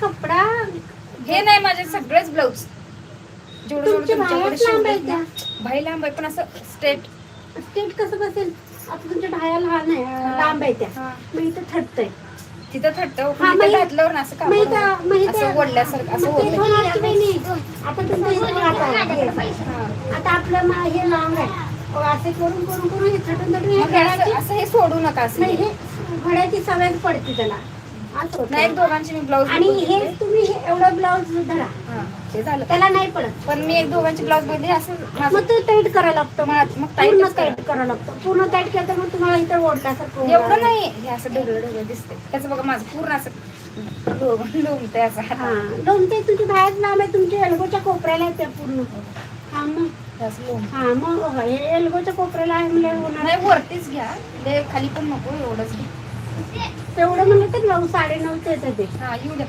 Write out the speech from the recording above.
कपडा हे नाही माझे सगळेच ब्लाऊज जेवढं तुमचे तुमच्याकडे बाहेर लांब आहे शिवलेत ना, बाई लांब आहे पण असं स्टेट कसं बसेल आता तुमच्या ढाया लहान आहे लांब आहे त्या हा. मग इथं थटतंय तिथं थट्टं हा, तिथं मग- घातल्यावर ना असं मग इथं- कापड मग इथं- असं ओढल्यासारखं असं मग ते होतं. होणार की नाही? आता तुमचं इथं घाट आहे. आता आपलं हे लांब आहे असे करून करून करून हे थटून थटून हे मग हे घड्याची असं हे सोडू नका असं नाही हे घड्याची सवय पडते त्याला असं होतं. नाही दोघांची मी ब्लाऊज आणि हे तुम्ही हे एवढं ब्लाऊज धरा ते झालं त्याला नाही पडत पण मी एक दोघांची ब्लाऊज बघितली असं मग माझं ते टाईट करायला लागतं मग पूर्ण टाईटच टाईट करावं लागतं पूर्ण टाईट केलं तर मग तुम्हाला इथं ओढल्यासारखं होणार. एवढं नाही हे असं ढगळं ढगळं दिसतंय त्याचं बघा माझं पूर्ण असं लोमतंय असं हा हातात. दोन ते तुमची बाहेर लांब आहे तुमच्या एल्बोच्या कोपऱ्याला येते पूर्ण हा मग हे असं लोमतंय. हा मग हे एल्बोच्या कोपऱ्याला आहे म्हणजे होणार नाही वरतीच घ्या ते खाली पण नको एवढंच घ्या. तेवढं म्हणलं तर 9 9:30 येतं ते हा येऊ द्या